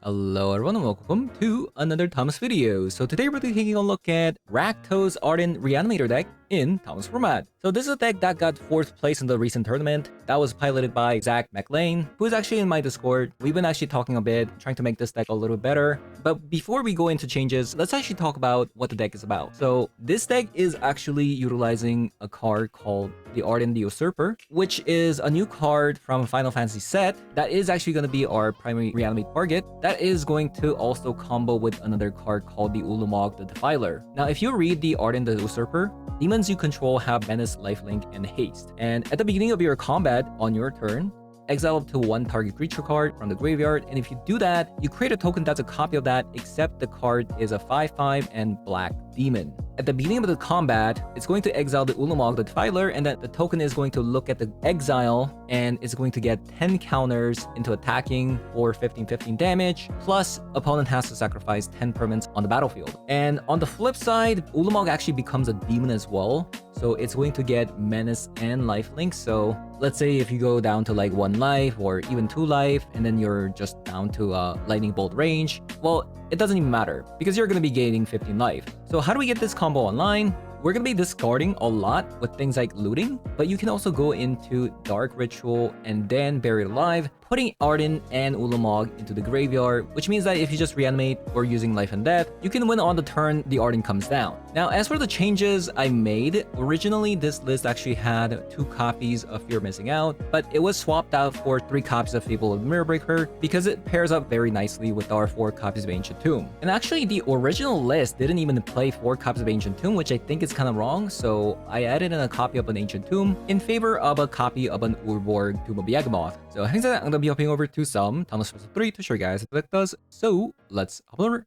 Hello everyone and welcome to another Thomas video. So today we're taking a look at Rakdos Ardyn Reanimator deck in Thomas format. So this is a deck that got 4th place in the recent tournament. That was piloted by Kevin MacLeod, who is actually in my Discord. We've been actually talking a bit, trying to make this deck a little better. But before we go into changes, let's actually talk about what the deck is about. So this deck is actually utilizing a card called the Ardyn the Usurper, which is a new card from Final Fantasy set that is actually going to be our primary reanimate target. That is going to also combo with another card called the Ulamog the Defiler. Now, if you read the Ardyn the Usurper, demons you control have Menace, Lifelink, and Haste. And at the beginning of your combat on your turn, exile up to one target creature card from the graveyard, and if you do that, you create a token that's a copy of that, except the card is a 5/5 and black demon. At the beginning of the combat, it's going to exile the Ulamog the Defiler, and then the token is going to look at the exile, and it's going to get 10 counters into attacking for 15/15 damage, plus opponent has to sacrifice 10 permanents on the battlefield. And on the flip side, Ulamog actually becomes a demon as well, so it's going to get Menace and Lifelink. So let's say if you go down to like 1 life or even 2 life, and then you're just down to lightning bolt range, well, it doesn't even matter because you're going to be gaining 15 life. So how do we get this combo online? We're going to be discarding a lot with things like looting, but you can also go into Dark Ritual and then Buried Alive, putting Ardyn and Ulamog into the graveyard, which means that if you just reanimate or using Life and Death, you can win on the turn the Ardyn comes down. Now, as for the changes I made, originally this list actually had 2 copies of Fear Missing Out, but it was swapped out for 3 copies of Fable of the Mirrorbreaker because it pairs up very nicely with our 4 copies of Ancient Tomb. And actually, the original list didn't even play 4 copies of Ancient Tomb, which I think is kind of wrong, so I added in a copy of an Ancient Tomb in favor of a copy of an Urborg Tomb of Yawgmoth. So hence that, I'm going to be hopping over to some Thomas 3 to show you guys what the deck does. So let's hop over.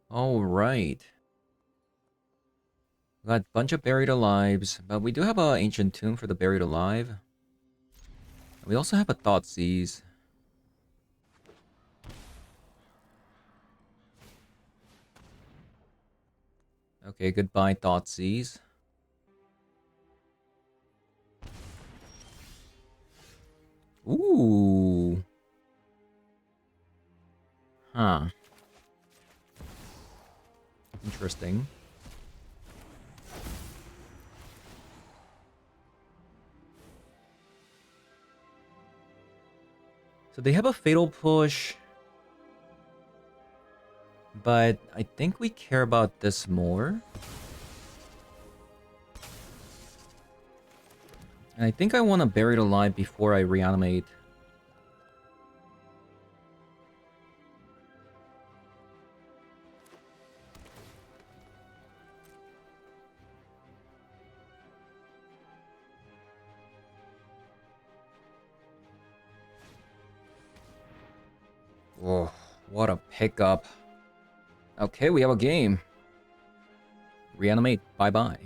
Alright. Got a bunch of Buried Alives, but we do have an Ancient Tomb for the Buried Alive. We also have a Thoughtseize. Okay, goodbye Thoughtseize. Ooh. Huh. Interesting. So they have a Fatal Push, but I think we care about this more. And I think I want to Buried Alive before I reanimate. Whoa, what a pickup. Okay, we have a game. Reanimate, bye-bye.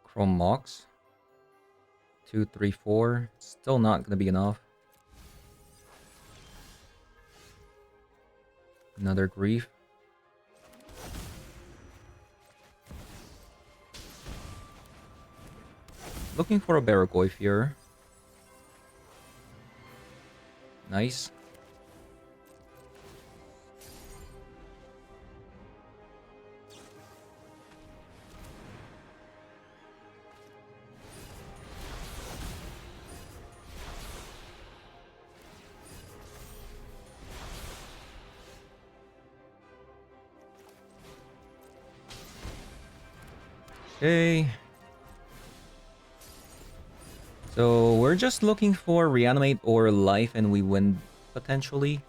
Chrome Mox. 2, 3, 4. Still not gonna be enough. Another Grief. Looking for a Baragoyf here. Nice. Okay. So we're just looking for Reanimate or Life and we win potentially.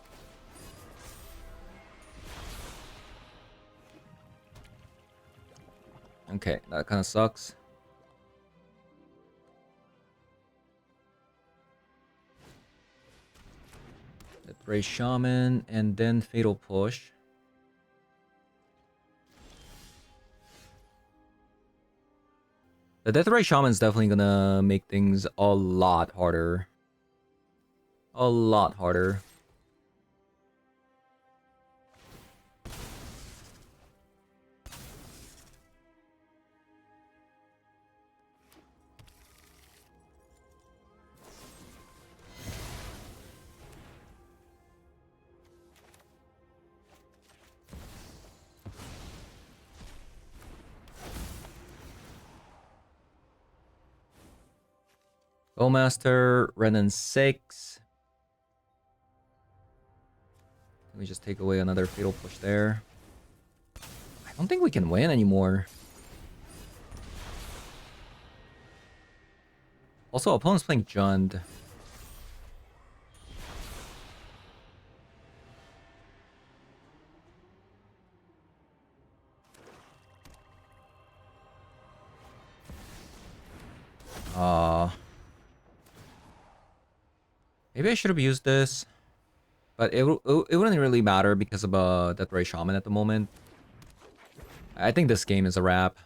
Okay, that kind of sucks. Deathray Shaman and then Fatal Push. The Deathray Shaman is definitely gonna make things a lot harder. A lot harder. Bowmaster, Renin 6. Let me just take away another Fatal Push there. I don't think we can win anymore. Also, opponent's playing Jund. Maybe I should have used this. But it wouldn't really matter because of Death Ray Shaman at the moment. I think this game is a wrap.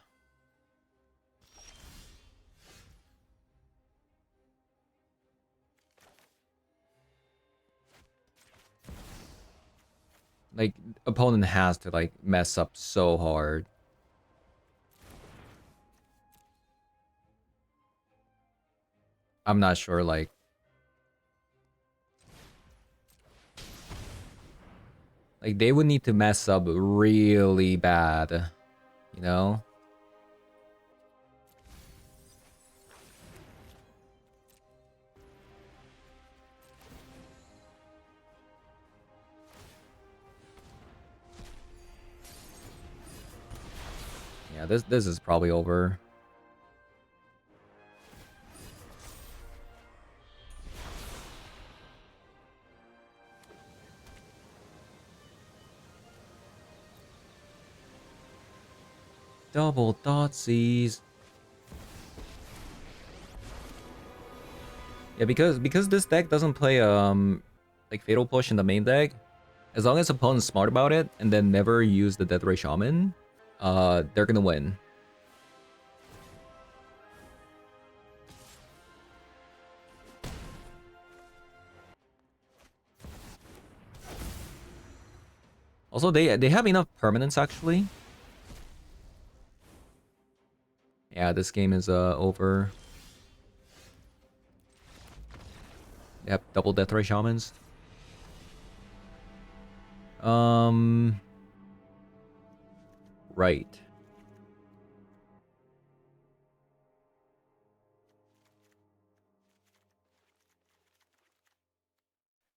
Like, opponent has to, like, mess up so hard. I'm not sure, like... Like, they would need to mess up really bad. You know? Yeah, this is probably over. Double Dotsies. Yeah, because this deck doesn't play like Fatal Push in the main deck, as long as opponent's smart about it and then never use the Death Ray Shaman, they're gonna win. Also, they have enough permanents actually. Yeah, this game is over. Yep, double Death Ray Shamans. Right.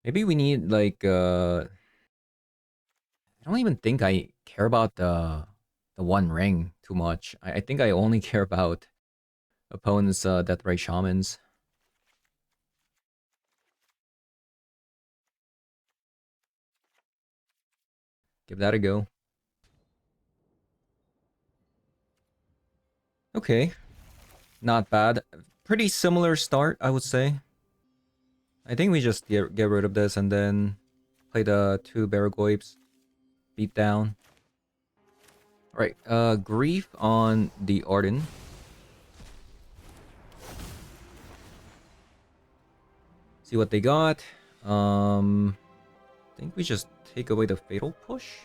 Maybe we need like I don't even think I care about the One Ring too much. I think I only care about opponents' Death Ray Shamans. Give that a go. Okay. Not bad. Pretty similar start, I would say. I think we just get rid of this and then play the 2 Baragoyps. Beat down. Alright, Grief on the Ardyn. See what they got. I think we just take away the Fatal Push.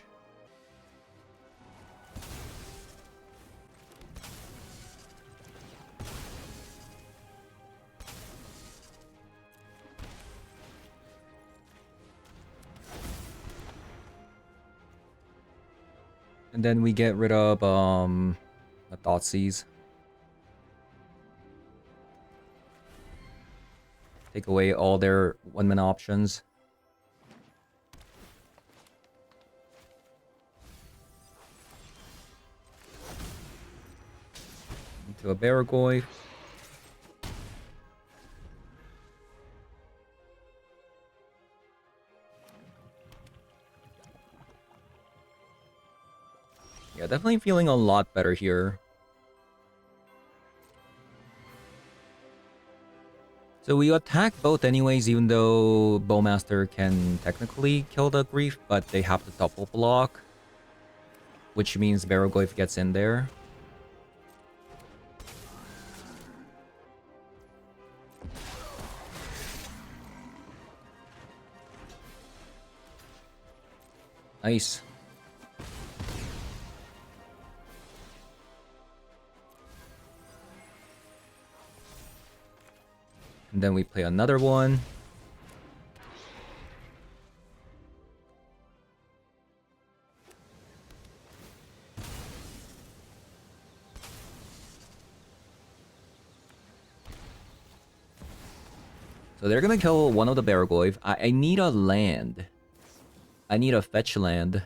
And then we get rid of the Thoughtseize. Take away all their 1-mana options. Into a Baragoy. Yeah, definitely feeling a lot better here. So we attack both anyways, even though Bowmaster can technically kill the Grief, but they have to double block. Which means Baragoyf gets in there. Nice. And then we play another one. So they're gonna kill one of the Baragoyf. I need a land. I need a fetch land.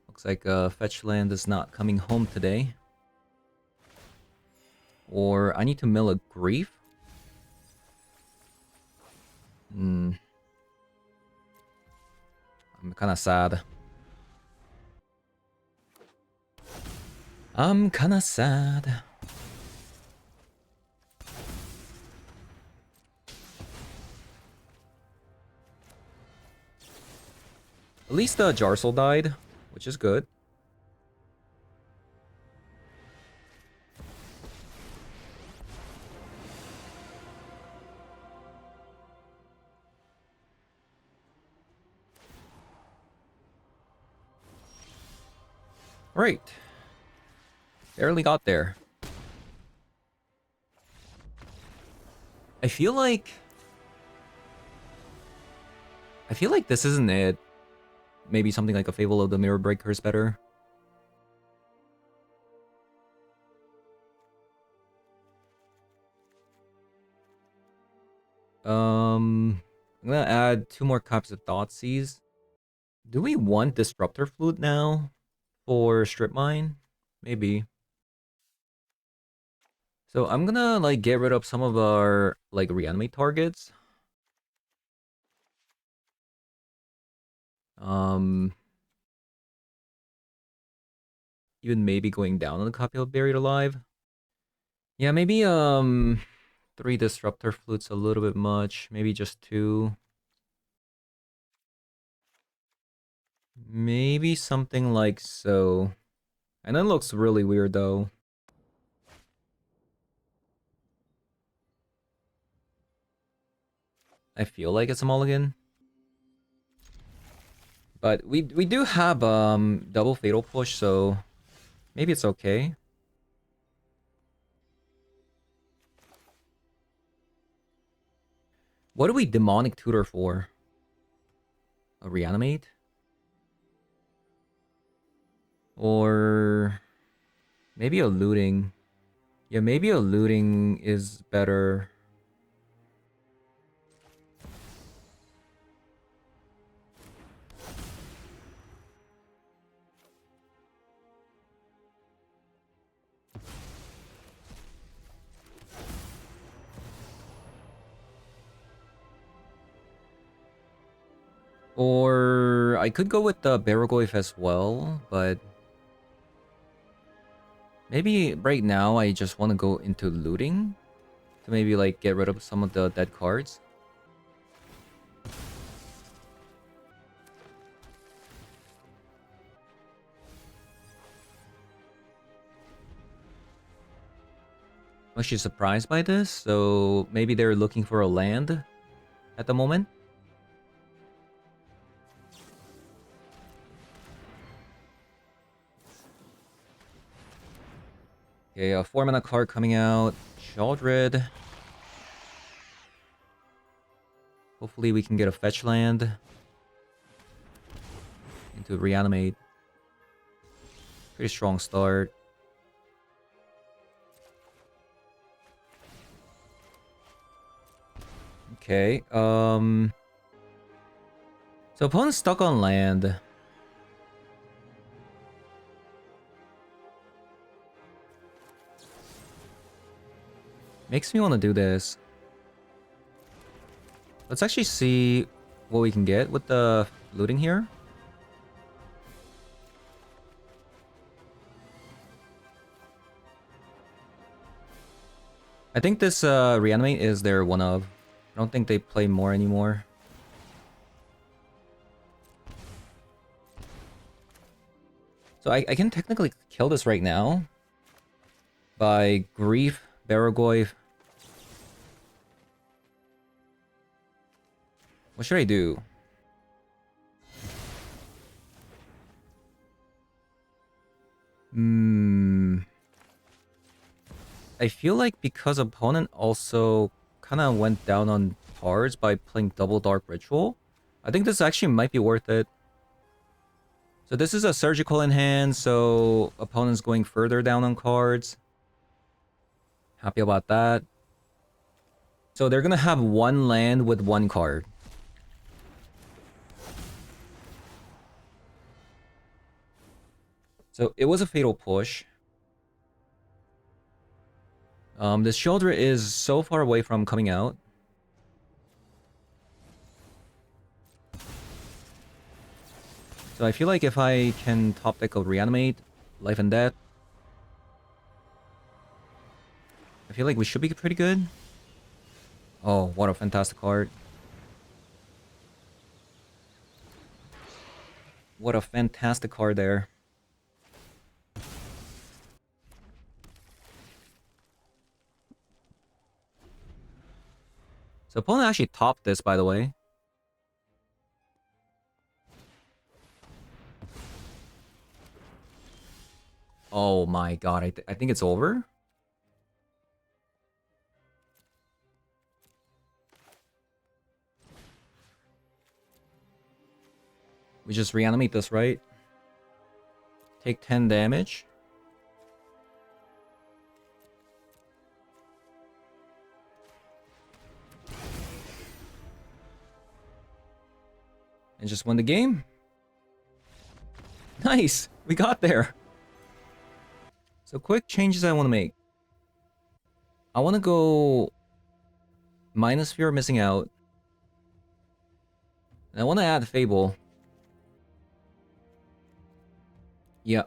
Looks like fetch land is not coming home today. Or I need to mill a grief. I'm kind of sad. I'm kind of sad. At least the Jarsel died, which is good. Right. Barely got there. I feel like this isn't it. Maybe something like a Fable of the Mirror Breaker is better. I'm gonna add 2 more cups of Thoughtseize. Do we want Disruptor Flute now for Strip Mine? Maybe. So I'm gonna like get rid of some of our like Reanimate targets. Even maybe going down on the copy of Buried Alive. Yeah, maybe 3 Disruptor Flutes a little bit much. Maybe just 2. Maybe something like so. And that looks really weird though. I feel like it's a mulligan. But we do have double fatal push, so maybe it's okay. What do we demonic tutor for? A reanimate? Or maybe a looting. Yeah, maybe a looting is better. Or I could go with the Baragoyf as well, but maybe right now I just want to go into looting to maybe like get rid of some of the dead cards. I'm actually surprised by this, so maybe they're looking for a land at the moment. Okay, a 4-mana card coming out. Chaldred. Hopefully we can get a fetch land into Reanimate. Pretty strong start. Okay, so opponent's stuck on land. Makes me want to do this. Let's actually see what we can get with the looting here. I think this Reanimate is their one of. I don't think they play more anymore. So I can technically kill this right now by Grief, Baragoyf. What should I do? I feel like because opponent also kind of went down on cards by playing double Dark Ritual, I think this actually might be worth it. So this is a surgical in hand, so opponent's going further down on cards. Happy about that. So they're gonna have one land with one card. So it was a fatal push. This shoulder is so far away from coming out. So I feel like if I can top deck a Reanimate, Life and Death, I feel like we should be pretty good. Oh, what a fantastic card. What a fantastic card there. So opponent actually topped this, by the way. Oh my god, I think it's over. We just reanimate this, right? Take 10 damage. And just win the game. Nice! We got there! So quick changes I want to make. I want to go minus fear missing out. And I want to add Fable. Yeah.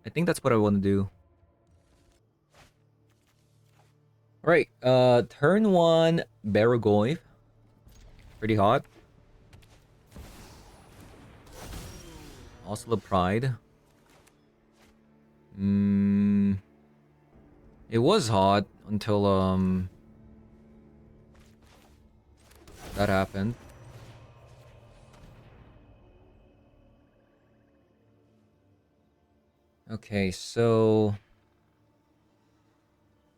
I think that's what I want to do. Alright, turn 1, Baragoyf. Pretty hot. Also the Pride. It was hot until, that happened. Okay, so...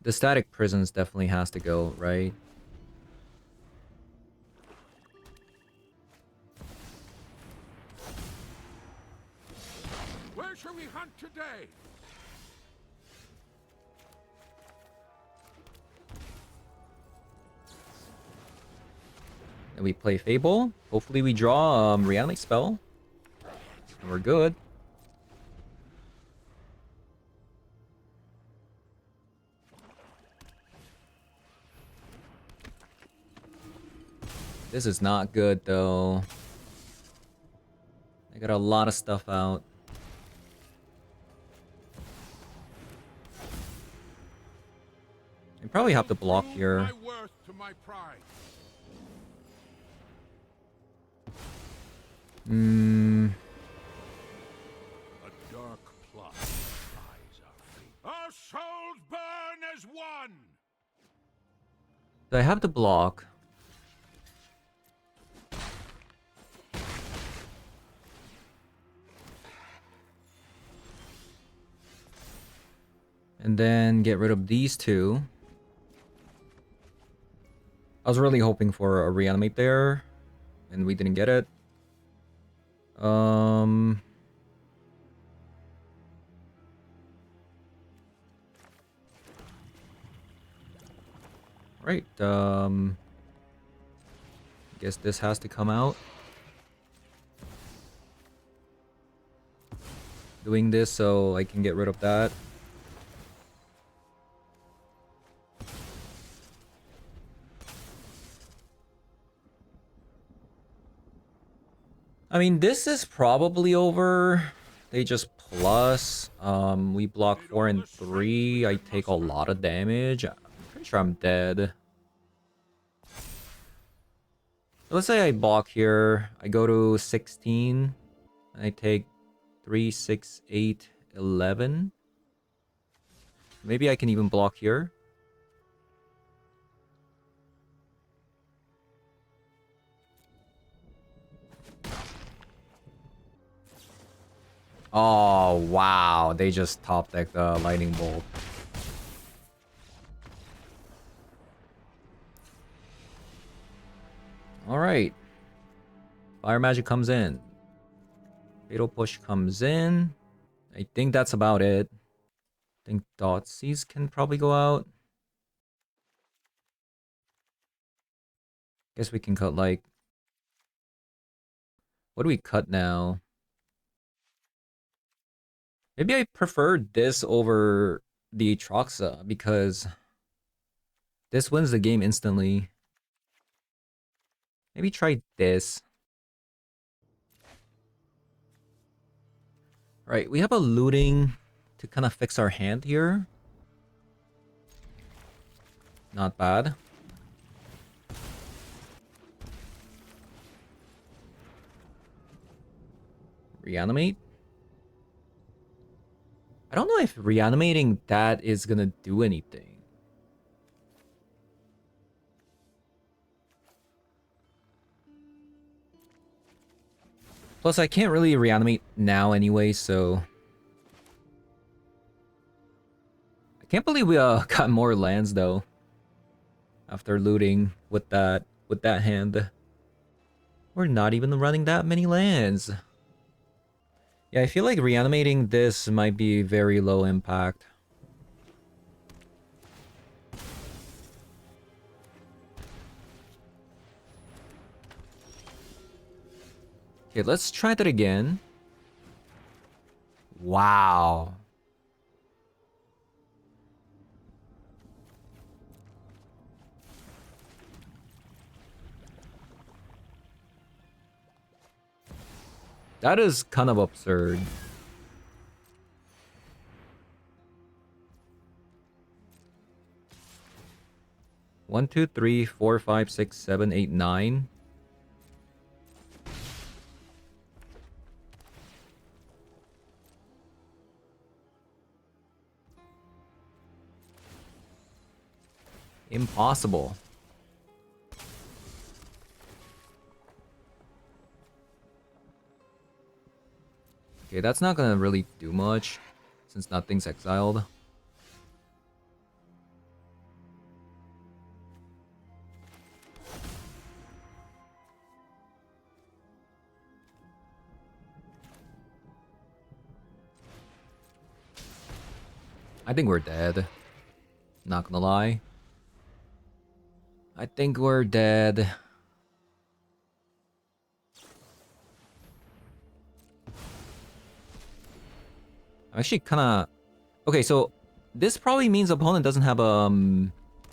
the Static Prisons definitely has to go, right? Where shall we hunt today? And we play Fable. Hopefully we draw Reanimate spell. And we're good. This is not good though. I got a lot of stuff out. I probably have to block here. My worth to my pride. A dark plot lies our fate. Our souls burn as one. So I have to block. And then get rid of these two. I was really hoping for a Reanimate there. And we didn't get it. Right, guess this has to come out. Doing this so I can get rid of that. I mean, this is probably over. They just plus. We block 4 and 3. I take a lot of damage. I'm pretty sure I'm dead. Let's say I block here. I go to 16. I take 3, 6, 8, 11. Maybe I can even block here. Oh, wow. They just top deck the lightning bolt. Alright. Fire magic comes in. Fatal Push comes in. I think that's about it. I think Dotsies can probably go out. Guess we can cut like... What do we cut now? Maybe I prefer this over the Atroxa because this wins the game instantly. Maybe try this. Right, we have a looting to kind of fix our hand here. Not bad. Reanimate. I don't know if reanimating that is gonna do anything. Plus, I can't really reanimate now anyway, so... I can't believe we got more lands, though. After looting with that hand. We're not even running that many lands. Yeah, I feel like reanimating this might be very low impact. Okay, let's try that again. Wow. That is kind of absurd. One, two, three, four, five, six, seven, eight, nine. Impossible. Okay, that's not gonna really do much since nothing's exiled. I think we're dead. Not gonna lie. I think we're dead. I'm actually kinda... Okay, so this probably means opponent doesn't have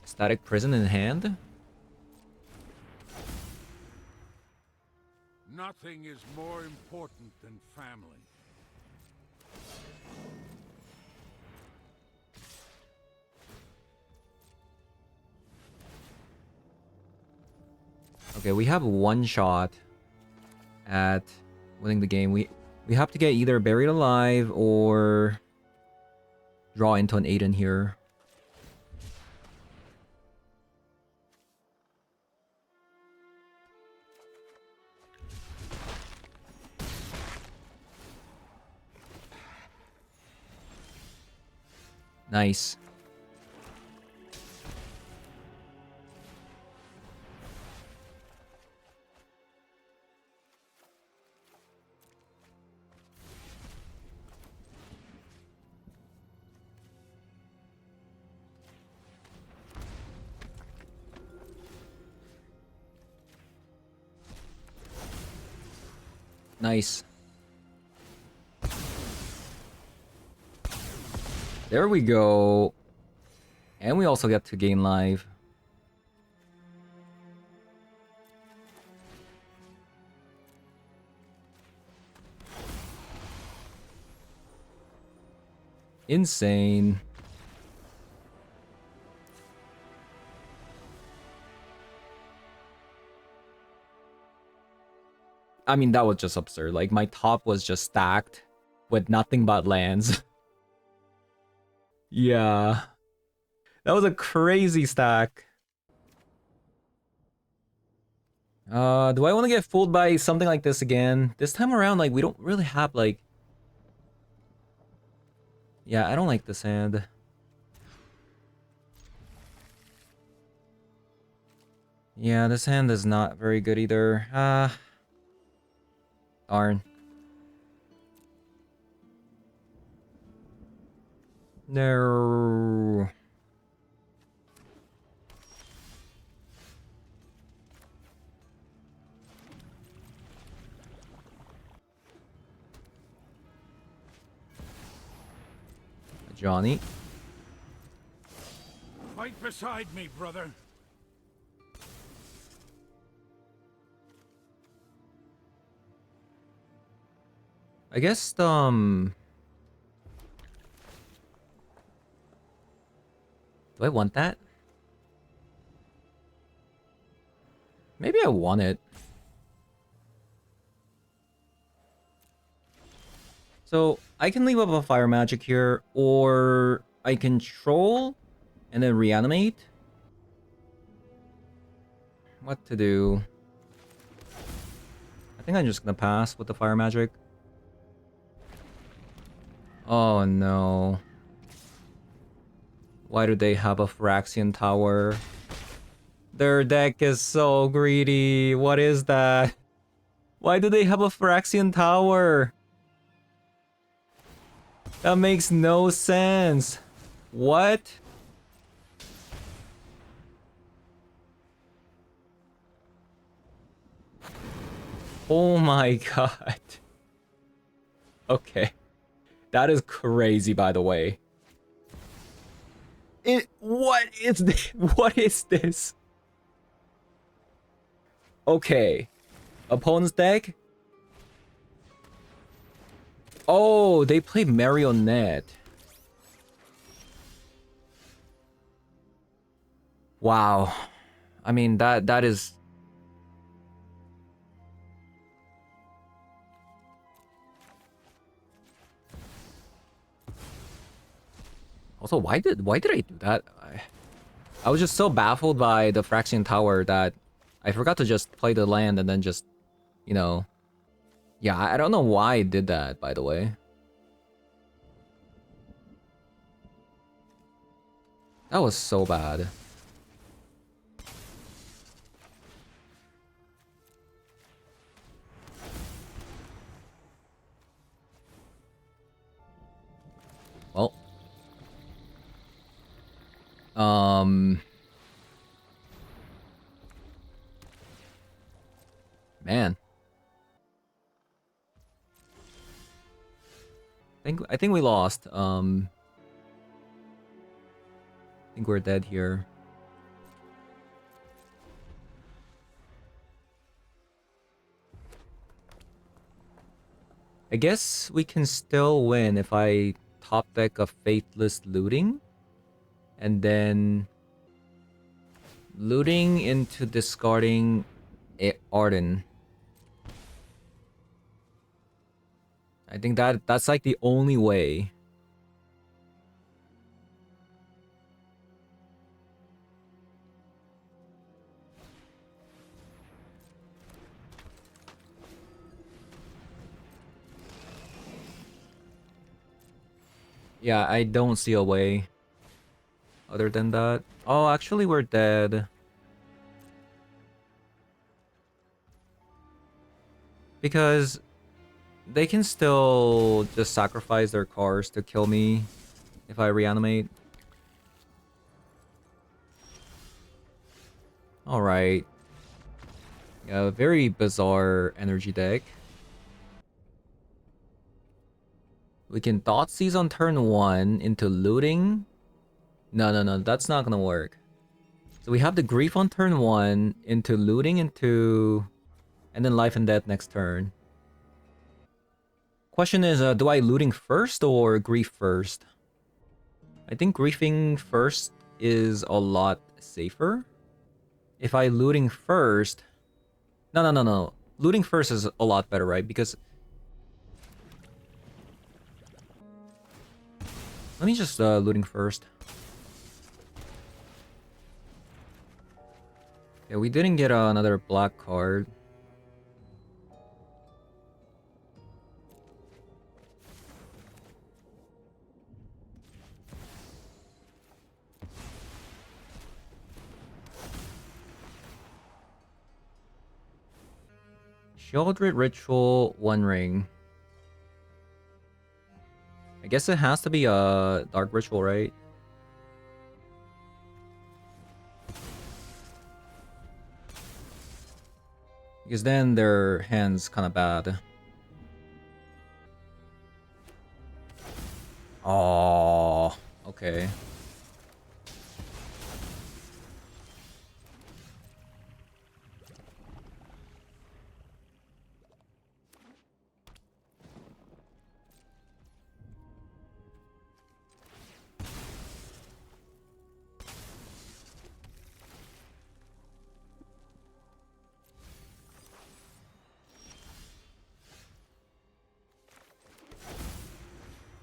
Static Prison in hand. Nothing is more important than family. Okay, we have one shot at winning the game. We have to get either buried alive or draw into an Ardyn here. Nice. Nice. There we go. And we also get to gain life. Insane. I mean, that was just absurd. Like, my top was just stacked with nothing but lands. Yeah. That was a crazy stack. Do I want to get fooled by something like this again? This time around, like, we don't really have, like... Yeah, I don't like this hand. Yeah, this hand is not very good either. Darn. No. Johnny. Fight beside me, brother. I guess, do I want that? Maybe I want it. So, I can leave up a fire magic here, or I control and then reanimate. What to do? I think I'm just gonna pass with the fire magic. Oh no. Why do they have a Phyrexian tower? Their deck is so greedy. What is that? Why do they have a Phyrexian tower? That makes no sense. What? Oh my god. Okay. That is crazy, by the way. What is this? What is this? Okay. Opponent's deck? Oh, they play Marionette. Wow. I mean, that is... Also, why did I do that? I was just so baffled by the Phyrexian tower that I forgot to just play the land and then just, you know... Yeah, I don't know why I did that, by the way. That was so bad. Well. Man. I think we lost. I think we're dead here. I guess we can still win if I top deck a Faithless Looting. And then... Looting into discarding Ardyn. I think that's like the only way. Yeah, I don't see a way other than that. Oh, actually, we're dead. Because they can still just sacrifice their cars to kill me if I reanimate. Alright. Yeah, very bizarre energy deck. We can Thoughtseize on turn 1 into looting. No, that's not gonna work. So we have the Grief on turn 1 into looting into... And then Life and Death next turn. Question is, do I looting first or grief first? I think griefing first is a lot safer. If I looting first... No. Looting first is a lot better, right? Because... Let me just looting first. Yeah, we didn't get another black card. Sheoldred Ritual, One Ring. I guess it has to be a Dark Ritual, right? Because then their hand's kind of bad. Oh, okay.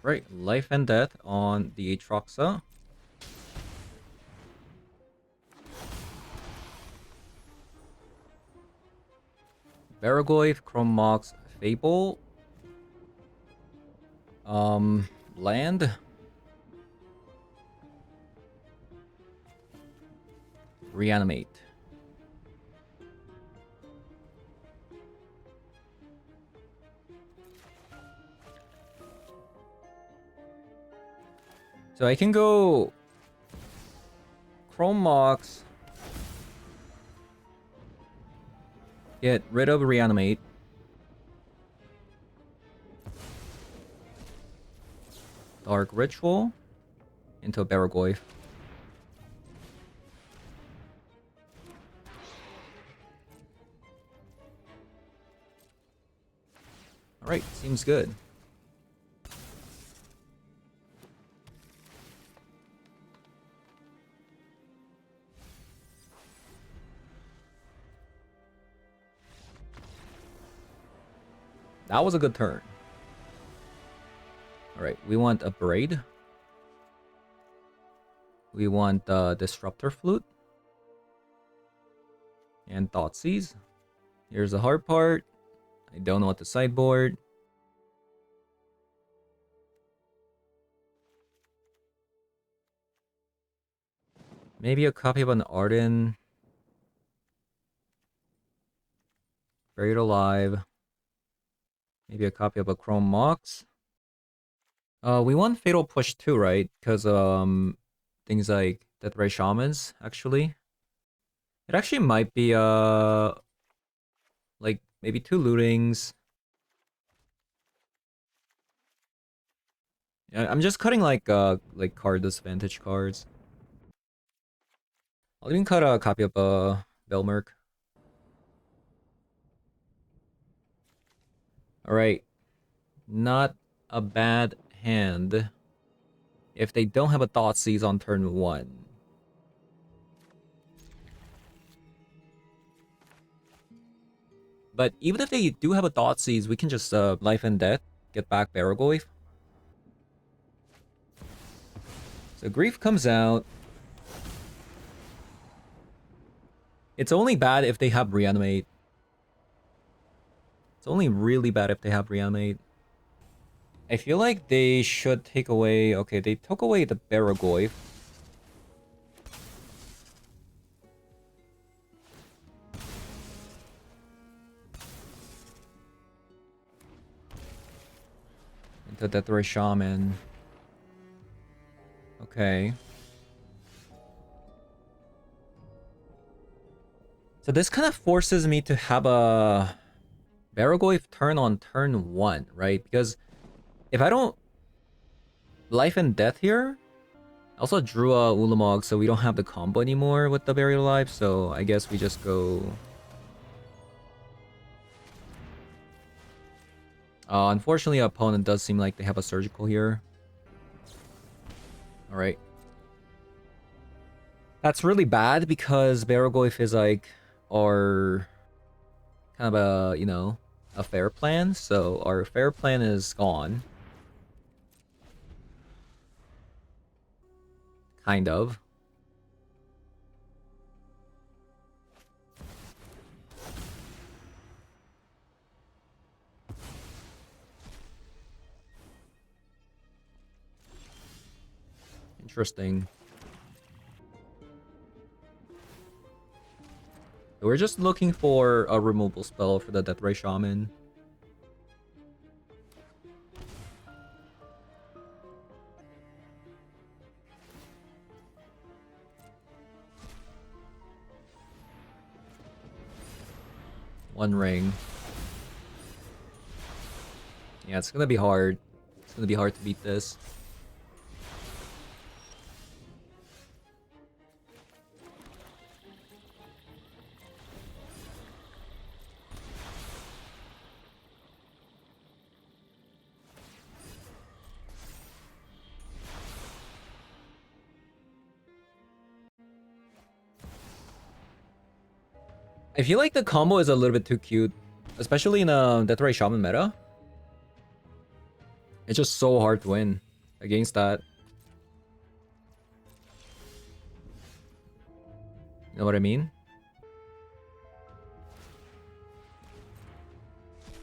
Right, life and death on the Aatroxa. Baragoyf, Chrome Mox, Fable. Land. Reanimate. So I can go Chrome Mox. Get rid of Reanimate. Dark Ritual into Baragoyf. Alright, seems good. That was a good turn. Alright, we want a Braid. We want the Disruptor Flute. And Thoughtseize. Here's the hard part. I don't know what to sideboard. Maybe a copy of an Ardyn. Buried Alive. Maybe a copy of a Chrome Mox. We want Fatal Push too, right? Because things like Deathray Shamans, actually. It actually might be like maybe 2 lootings. Yeah, I'm just cutting like card disadvantage cards. I'll even cut a copy of Belmerk. Alright. Not a bad hand. If they don't have a Thoughtseize on turn 1. But even if they do have a Thoughtseize, we can just Life and Death, get back Baragoyf. So Grief comes out. It's only bad if they have Reanimate. It's only really bad if they have Reanimate. I feel like they should take away... Okay, they took away the Baragoyf. Into Deathray Shaman. Okay. So this kind of forces me to have a Baragoyf turn on turn 1, right? Because if I don't Life and Death here, I also drew a Ulamog, so we don't have the combo anymore with the Buried Alive, so I guess we just go... unfortunately, our opponent does seem like they have a Surgical here. Alright. That's really bad because Baragoyf is like our kind of a, you know, a fair plan. So our fair plan is gone. Kind of. Interesting. We're just looking for a removal spell for the Deathray Shaman. One ring. Yeah, it's gonna be hard. It's gonna be hard to beat this. I feel like the combo is a little bit too cute, especially in a Death Ray Shaman meta. It's just so hard to win against that. You know what I mean?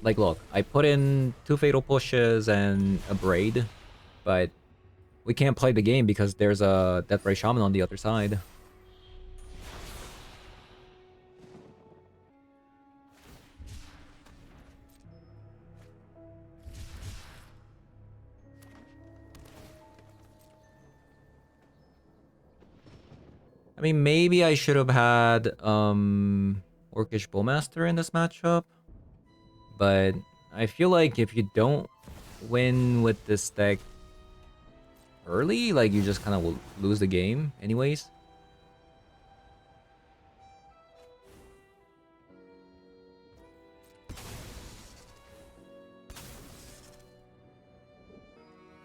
Like, look, I put in 2 Fatal Pushes and a Braid, but we can't play the game because there's a Death Ray Shaman on the other side. I mean, maybe I should have had Orcish Bowmaster in this matchup, but I feel like if you don't win with this deck early, like you just kind of will lose the game anyways.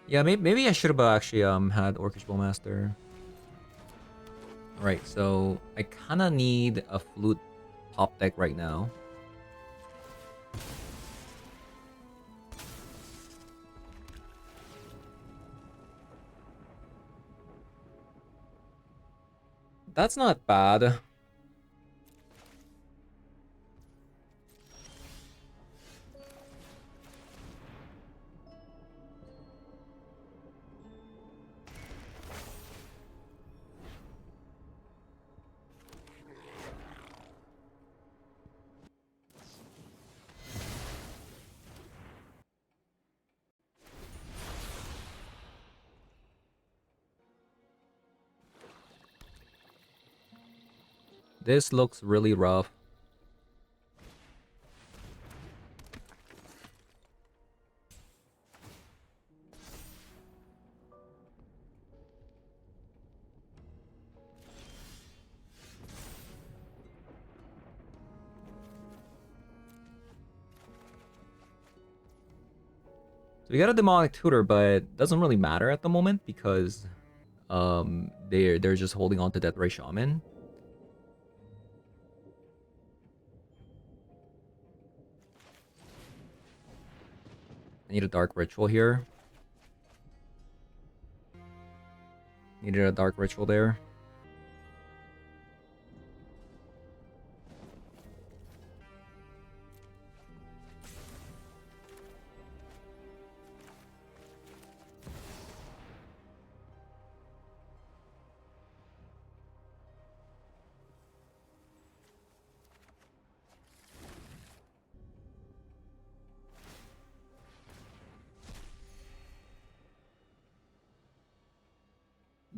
Yeah, maybe I should have actually had Orcish Bowmaster. Alright, so I kind of need a flute top deck right now. That's not bad. This looks really rough. So we got a Demonic Tutor, but it doesn't really matter at the moment because they're just holding on to Death Ray Shaman. I need a Dark Ritual here. Needed a Dark Ritual there.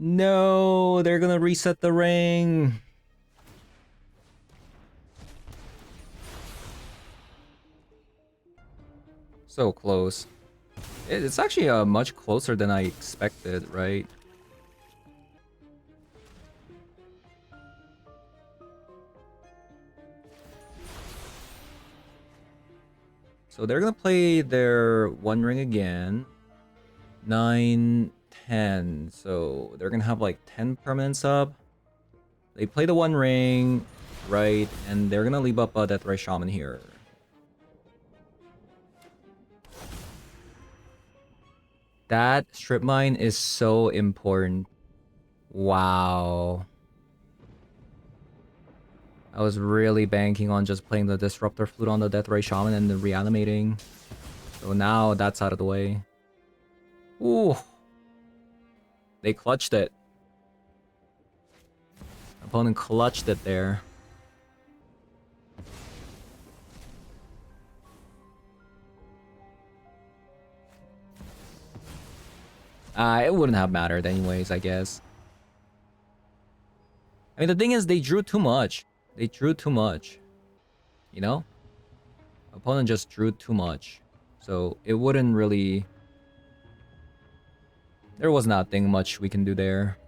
No, they're gonna reset the ring. So close. It's actually much closer than I expected, right? So they're gonna play their One Ring again. 9, 10. So they're gonna have like 10 permanents up. They play the One Ring, right? And they're gonna leave up Death Ray Shaman here. That strip mine is so important. Wow. I was really banking on just playing the Disruptor Flute on the Death Ray Shaman and then reanimating. So now that's out of the way. Ooh. They clutched it. Opponent clutched it there. It wouldn't have mattered anyways, I guess. I mean, the thing is, they drew too much. They drew too much. You know? Opponent just drew too much. So it wouldn't really... There was nothing much we can do there.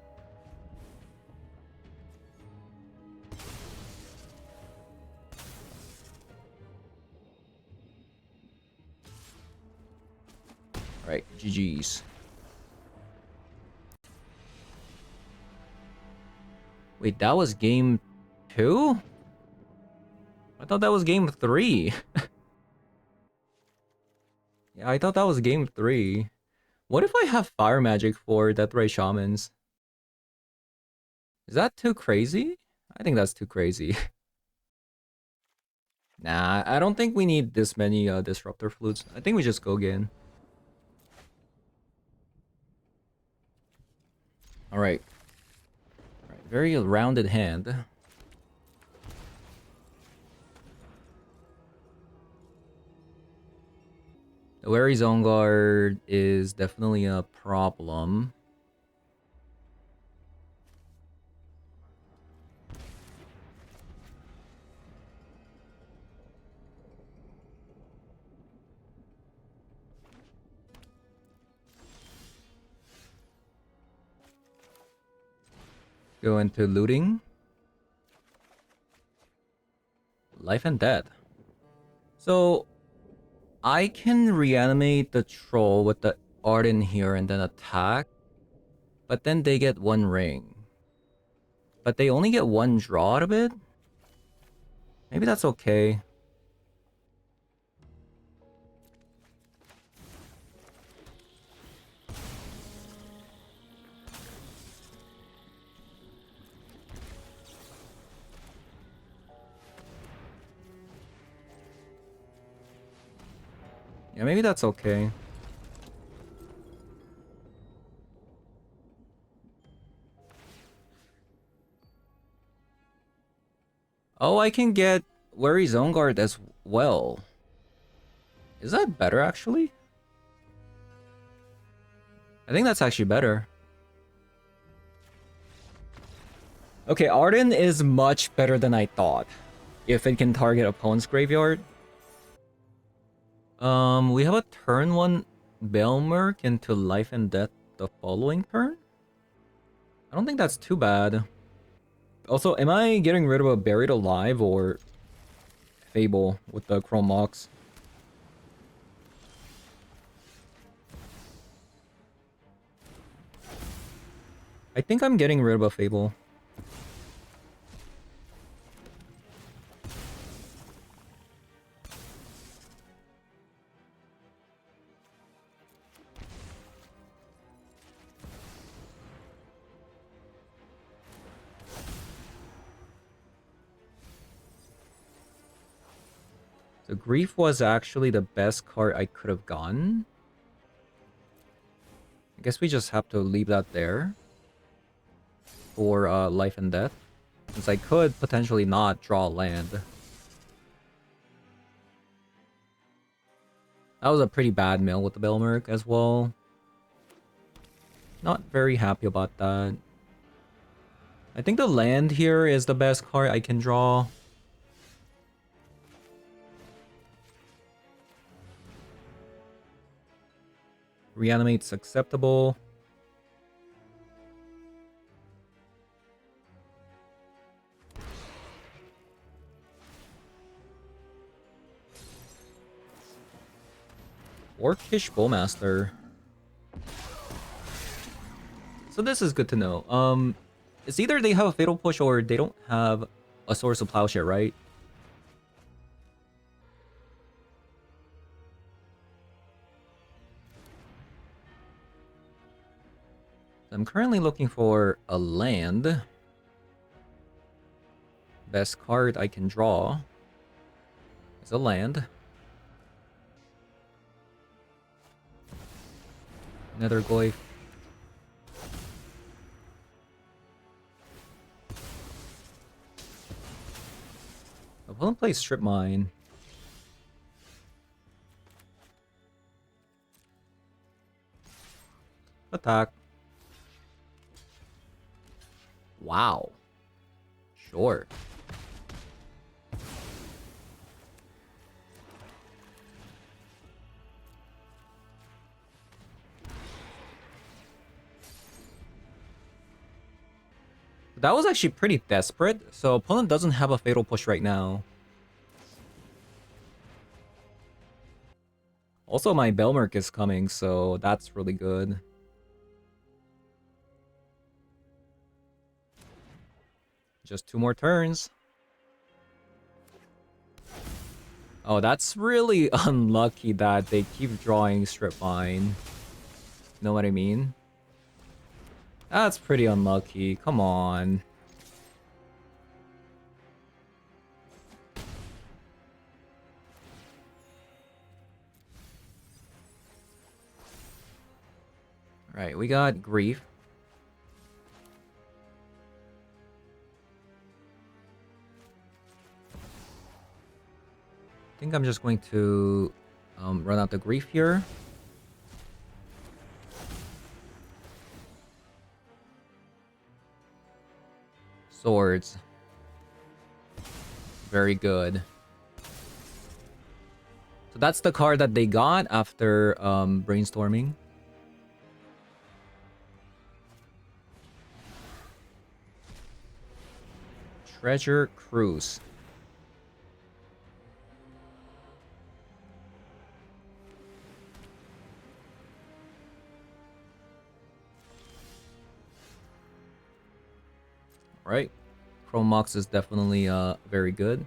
Alright, GG's. Wait, that was game 2? I thought that was game 3. Yeah, I thought that was game 3. What if I have fire magic for Deathray Shamans? Is that too crazy? I think that's too crazy. Nah, I don't think we need this many Disruptor Flutes. I think we just go again. Alright. Alright, very rounded hand. The Wary Zone Guard is definitely a problem. Go into looting. Life and death. So I can reanimate the troll with the Ardyn here and then attack. But then they get 1 ring. But they only get 1 draw out of it? Maybe that's okay. Yeah, maybe that's okay. Oh, I can get Wary Zone Guard as well. Is that better, actually? I think that's actually better. Okay, Ardyn is much better than I thought. If it can target opponent's graveyard. We have a turn 1 Belmerk into life and death the following turn? I don't think that's too bad. Also, am I getting rid of a Buried Alive or Fable with the Chrome Mox? I think I'm getting rid of a Fable. So Grief was actually the best card I could have gotten. I guess we just have to leave that there for life and death, since I could potentially not draw land. That was a pretty bad mill with the Belmerk as well. Not very happy about that. I think the land here is the best card I can draw. Reanimate's acceptable. Orcish Bowmaster. So this is good to know. It's either they have a Fatal Push or they don't have a Source of Plowshare, right? I'm currently looking for a land. Best card I can draw is a land. Another Goyf. Opponent plays Strip Mine. Attack. Wow. Sure. that was actually pretty desperate. So opponent doesn't have a fatal push right now. Also, my Belmerk is coming, so that's really good. Just 2 more turns. Oh, that's really unlucky that they keep drawing Strip Mine. Know what I mean? That's pretty unlucky. Come on. Alright, we got Grief. I think I'm just going to run out the Grief here. Swords. Very good. So that's the card that they got after brainstorming. Treasure Cruise. Right. Chrome Mox is definitely very good.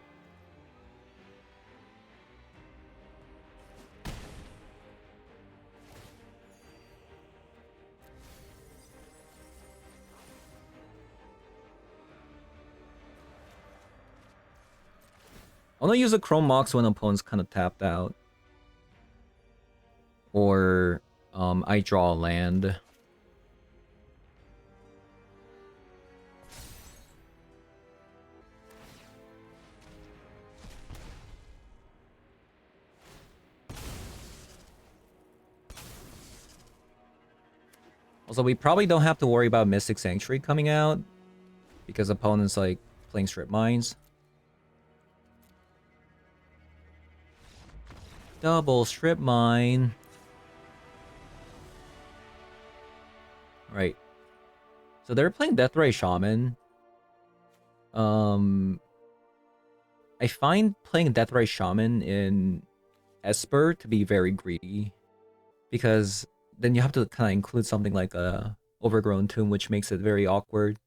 I'll not use a Chrome Mox when opponent's kind of tapped out. Or I draw a land. Also, we probably don't have to worry about Mystic Sanctuary coming out. Because opponent's like playing Strip Mines. Double Strip Mine. Right. So they're playing Deathray Shaman. I find playing Deathray Shaman in Esper to be very greedy. Because then you have to kind of include something like a Overgrown Tomb, which makes it very awkward.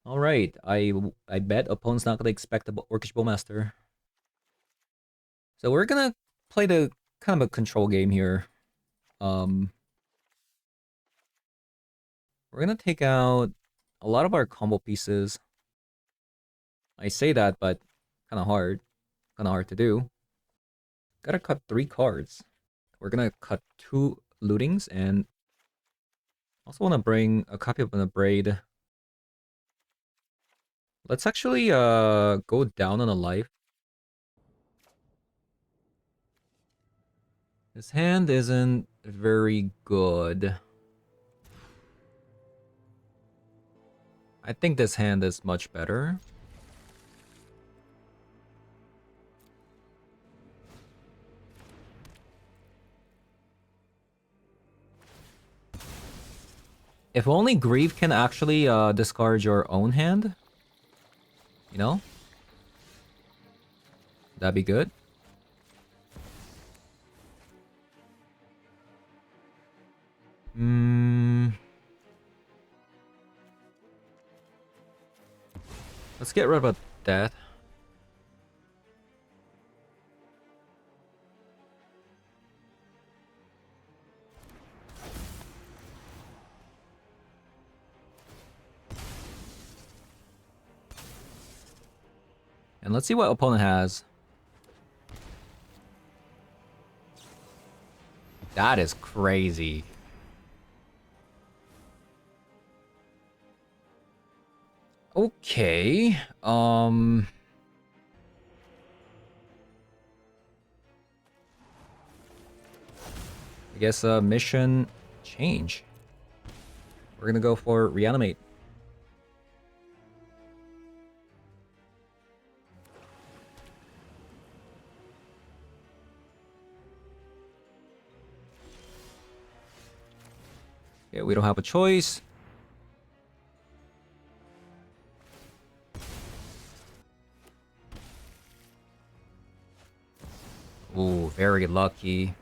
Alright, I bet opponent's not gonna expect the Orcish Bowmaster. So we're gonna play the kind of a control game here. We're gonna take out a lot of our combo pieces. I say that, but kind of hard. Kind of hard to do. Gotta cut 3 cards. We're gonna cut 2 lootings and also want to bring a copy of an Abrade. Let's actually go down on a life. This hand isn't very good. I think this hand is much better. If only Grief can actually discard your own hand, you know? That'd be good. Let's get rid of that. And let's see what opponent has. That is crazy. Okay. I guess mission change. We're gonna go for Reanimate. Okay, we don't have a choice. Ooh, very lucky.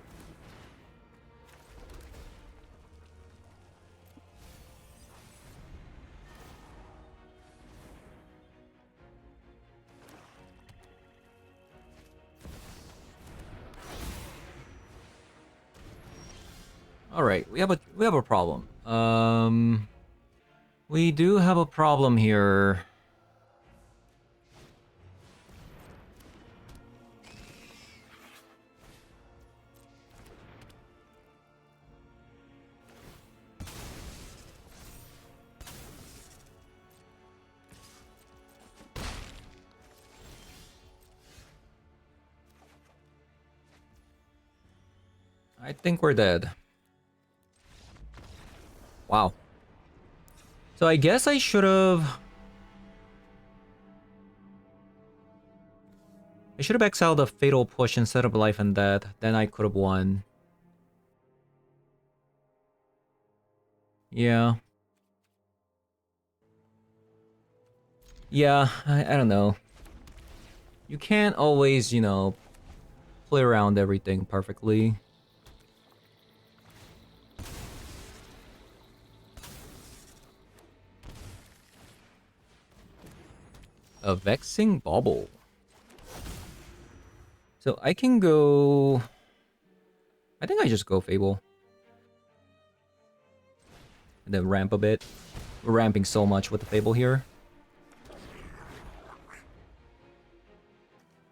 All right, we have a problem. We do have a problem here. I think we're dead. Wow. So I guess I should have... I should have exiled a Fatal Push instead of Life and Death. Then I could have won. Yeah. Yeah, I don't know. You can't always, you know, play around everything perfectly. A Vexing Bauble. So I can go... I think I just go Fable. And then ramp a bit. We're ramping so much with the Fable here.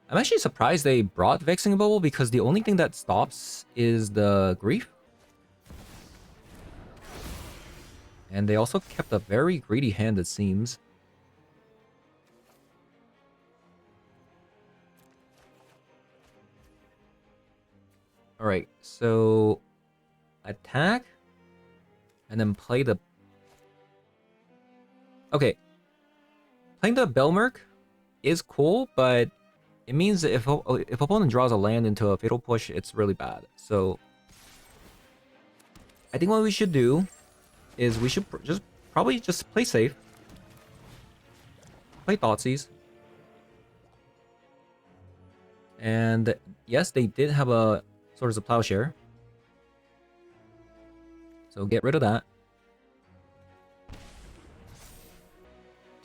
I'm actually surprised they brought Vexing Bubble because the only thing that stops is the Grief. And they also kept a very greedy hand, it seems. Alright, so... attack? And then play the... Okay. Playing the Belmerk is cool, but it means that if opponent draws a land into a Fatal Push, it's really bad. So... I think what we should do is we should probably just play safe. Play Thoughtseize. And yes, they did have a Swords of Plowshare. So get rid of that.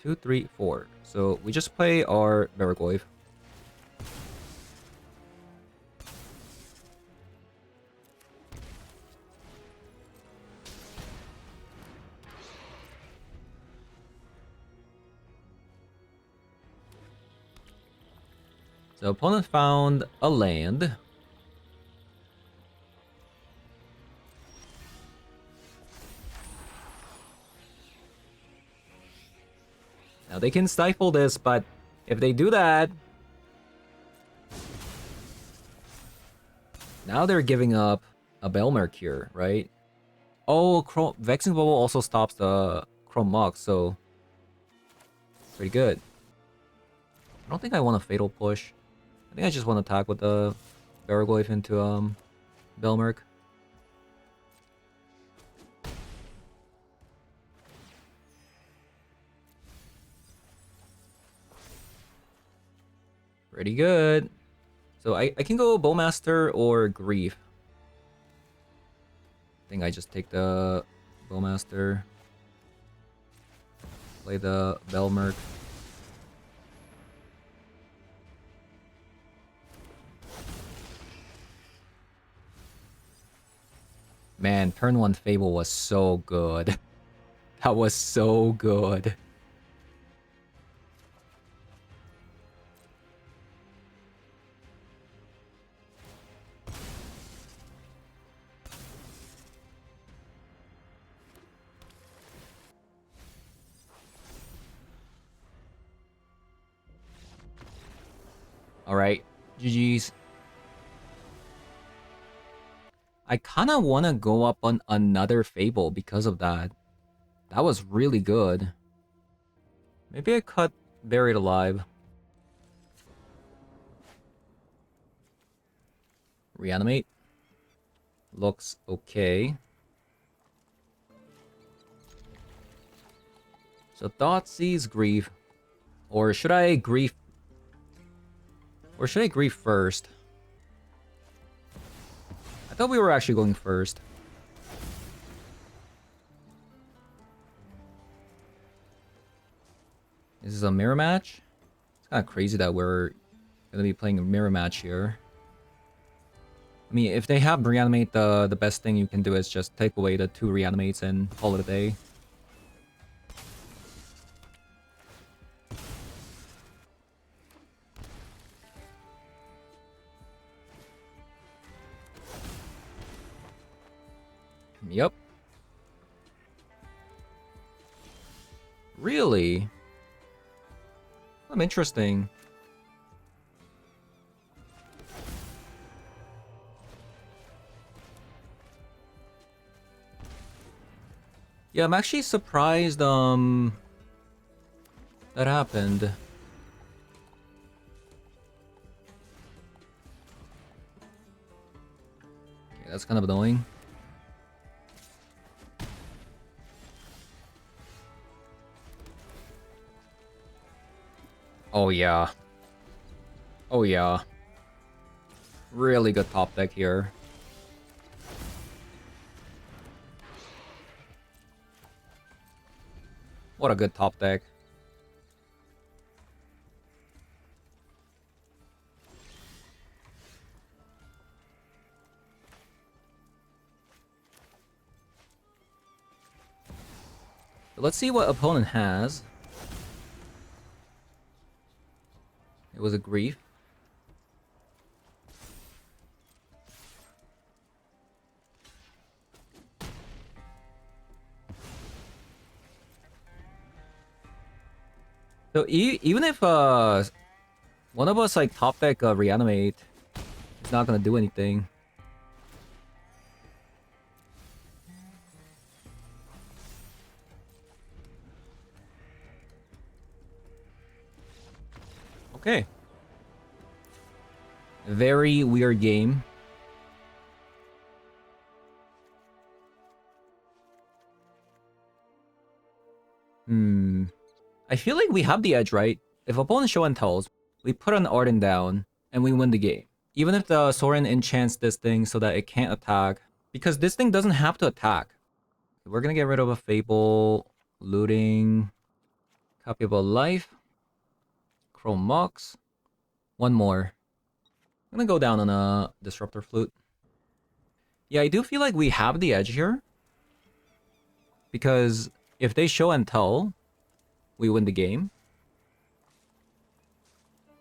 2, 3, 4. So we just play our Barragoyf. So opponent found a land. Now they can stifle this, but if they do that... Now they're giving up a Belmerk here, right? Oh, Vexing Bubble also stops the Chrome Mox, so... pretty good. I don't think I want a Fatal Push. I think I just want to attack with the Barragoyf into Belmerk. Pretty good. So I can go Bowmaster or Grief. I think I just take the Bowmaster. Play the Belmerk. Man, turn 1 Fable was so good. That was so good. Alright, GG's. I kinda wanna go up on another Fable because of that. That was really good. Maybe I cut Buried Alive. Reanimate. Looks okay. So Thoughtseize, Grief. Or should I Grief? Or should I Grief first? I thought we were actually going first. This is a mirror match? It's kind of crazy that we're gonna be playing a mirror match here. I mean, if they have Reanimate, the best thing you can do is just take away the 2 Reanimates and call it a day. Yep. Really? Interesting. Yeah, I'm actually surprised that happened. Okay, that's kind of annoying. Oh yeah. Oh yeah. Really good top deck here. What a good top deck. Let's see what opponent has. It was a Grief. So even if one of us like top deck Reanimate, it's not gonna do anything. Okay. Very weird game. I feel like we have the edge, right? If opponent show and tells, we put an Ardyn down, and we win the game. Even if the Sorin enchants this thing so that it can't attack. Because this thing doesn't have to attack. We're gonna get rid of a Fable, looting, copy of a life, Chrome Mox, one more. I'm gonna go down on a Disruptor Flute. Yeah, I do feel like we have the edge here. Because if they show and tell, we win the game.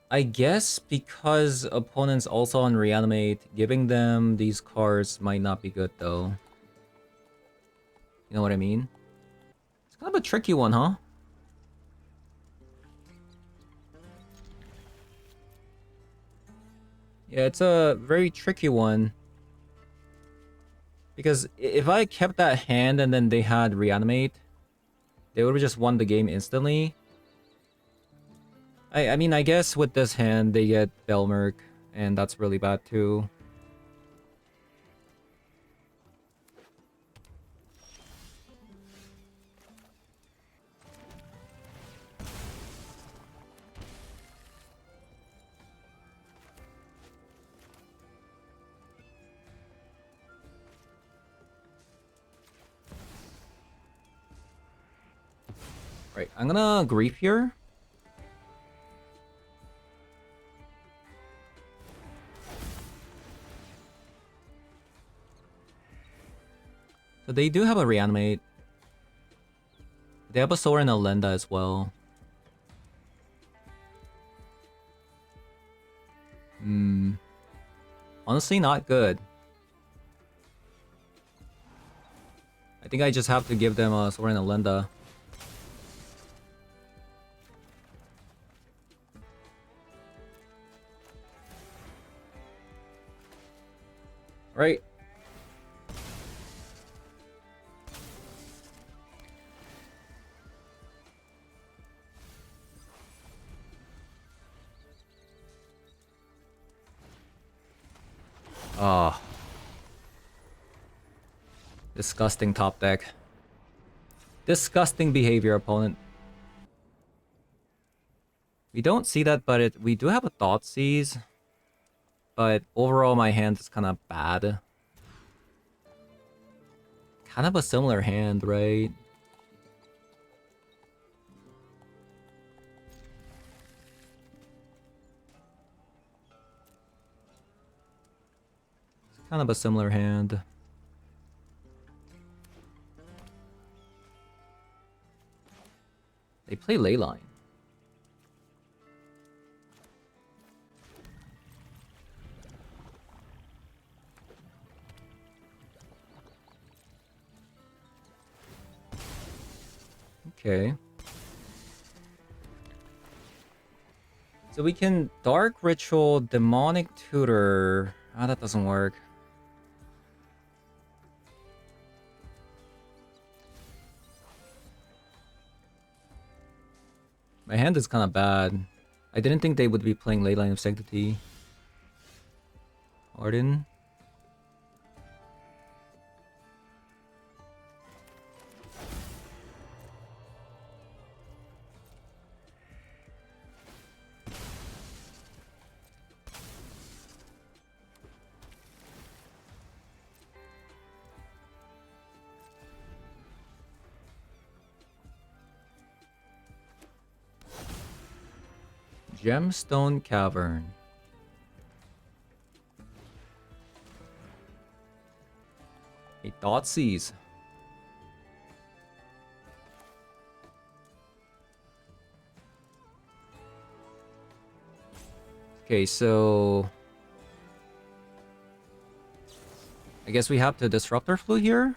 I guess because opponents also on Reanimate, giving them these cards might not be good though. You know what I mean? It's kind of a tricky one, huh? Yeah, it's a very tricky one. Because if I kept that hand and then they had Reanimate, they would have just won the game instantly. I mean, I guess with this hand, they get Belmerk, and that's really bad too. Right, I'm gonna Grief here. So they do have a Reanimate. They have a Sorin and a Lenda as well. Honestly, not good. I think I just have to give them a Sorin and a Lenda. Right. Oh. Disgusting top deck. Disgusting behavior, opponent. We don't see that, but we do have a Thoughtseize. But overall, my hand is kind of bad. Kind of a similar hand, right? It's kind of a similar hand. They play Leyline. Okay. So we can Dark Ritual, Demonic Tutor. Ah, that doesn't work. My hand is kind of bad. I didn't think they would be playing Leyline of Sanctity. Ardyn. Gemstone Cavern. A Thoughtseize. Okay, so I guess we have the Disruptor Flu here.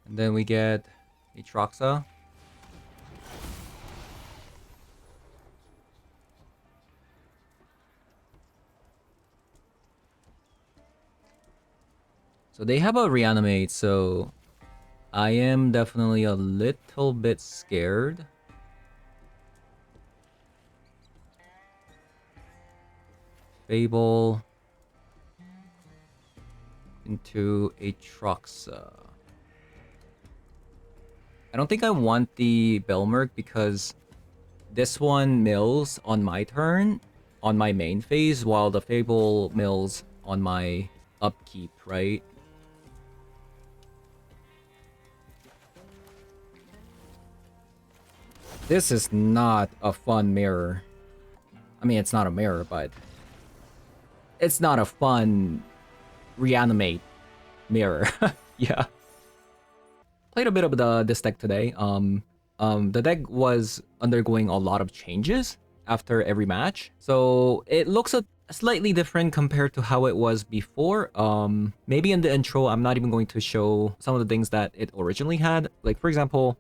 And then we get Atroxa. So they have a Reanimate, so I am definitely a little bit scared. Fable into Atroxa. I don't think I want the Belmerk because this one mills on my turn, on my main phase, while the Fable mills on my upkeep, right? This is not a fun mirror. I mean, it's not a mirror, but it's not a fun Reanimate mirror. Yeah. Played a bit of this deck today. The deck was undergoing a lot of changes after every match, so it looks slightly different compared to how it was before. Maybe in the intro, I'm not even going to show some of the things that it originally had. Like, for example,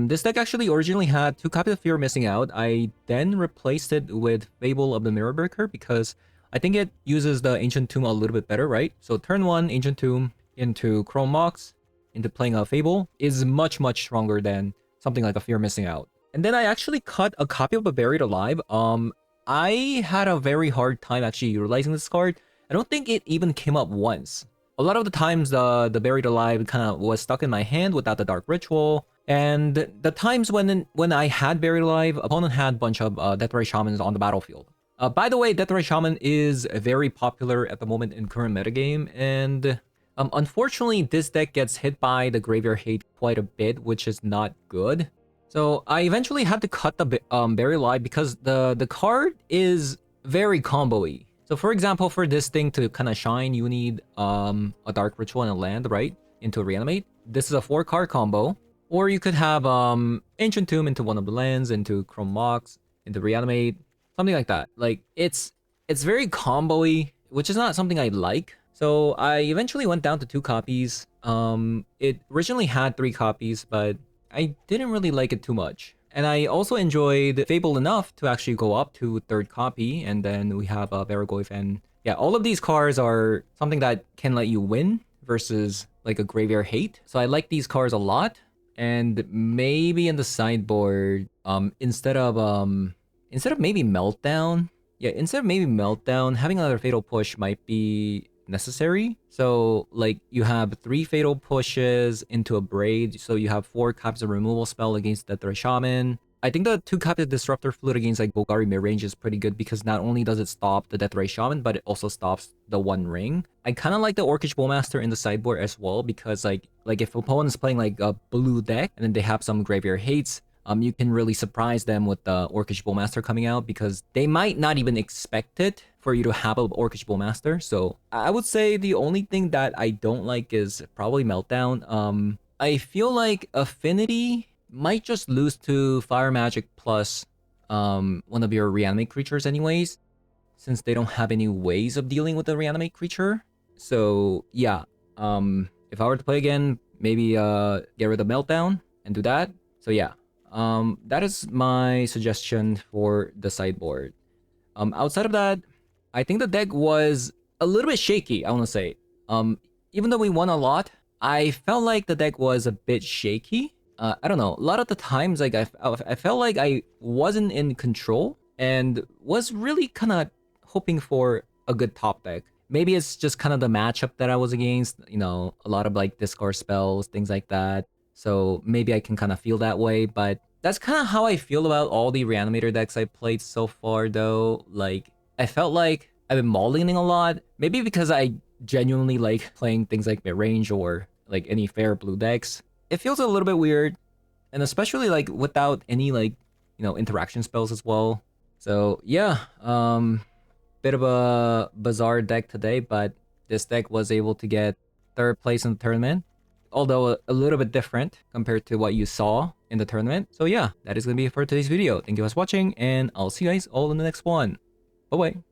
this deck actually originally had 2 copies of Fear Missing Out. I then replaced it with Fable of the Mirrorbreaker because I think it uses the Ancient Tomb a little bit better, right? So turn 1, Ancient Tomb into Chrome Mox, into playing a Fable is much stronger than something like a Fear Missing Out. And then I actually cut a copy of a Buried Alive. I had a very hard time actually utilizing this card. I don't think it even came up once. A lot of the times the Buried Alive kind of was stuck in my hand without the Dark Ritual. And the times when I had Buried Alive, opponent had a bunch of Deathray Shamans on the battlefield. By the way, Deathray Shaman is very popular at the moment in current metagame, and unfortunately, this deck gets hit by the Graveyard Hate quite a bit, which is not good. So I eventually had to cut the Buried Alive because the card is very combo-y. So for example, for this thing to kind of shine, you need a Dark Ritual and a land, right? Into Reanimate. This is a 4-card combo. Or you could have Ancient Tomb into one of the lands, into Chrome Mox, into Reanimate, something like that. Like, it's very combo-y, which is not something I like. So I eventually went down to 2 copies. It originally had 3 copies, but I didn't really like it too much. And I also enjoyed Fable enough to actually go up to 3rd copy, and then we have Varagoyf, and yeah, all of these cards are something that can let you win versus like a Graveyard Hate. So I like these cards a lot. And maybe in the sideboard, instead of maybe Meltdown, yeah, instead of maybe Meltdown, having another Fatal Push might be necessary. So, like, you have 3 Fatal Pushes into a Braid, so you have 4 copies of removal spell against Death Ray Shaman. I think the 2 copies of Disruptor Flute against, like, Golgari midrange is pretty good because not only does it stop the Death Ray Shaman, but it also stops the One Ring. I kind of like the Orcish Bowmaster in the sideboard as well because, like if opponent is playing, like, a blue deck and then they have some Graveyard Hates, you can really surprise them with the Orcish Bowmaster coming out because they might not even expect it for you to have a Orcish Bowmaster. So I would say the only thing that I don't like is probably Meltdown. I feel like Affinity might just lose to Fire Magic plus one of your Reanimate creatures anyways, since they don't have any ways of dealing with the Reanimate creature. So yeah, if I were to play again, maybe get rid of Meltdown and do that. So yeah. That is my suggestion for the sideboard. Outside of that, I think the deck was a little bit shaky, I want to say. Even though we won a lot, I felt like the deck was a bit shaky. I don't know, a lot of the times, like, I felt like I wasn't in control and was really kind of hoping for a good top deck. Maybe it's just kind of the matchup that I was against, you know, a lot of, like, discard spells, things like that. So maybe I can kind of feel that way, but that's kind of how I feel about all the Reanimator decks I played so far, though. Like, I felt like I've been mulliganing a lot, maybe because I genuinely like playing things like midrange or like any fair blue decks. It feels a little bit weird, and especially like without any, like, you know, interaction spells as well. So yeah, bit of a bizarre deck today, but this deck was able to get 3rd place in the tournament, although a little bit different compared to what you saw in the tournament. So yeah, that is going to be it for today's video. Thank you guys for watching, and I'll see you guys all in the next one. Bye-bye.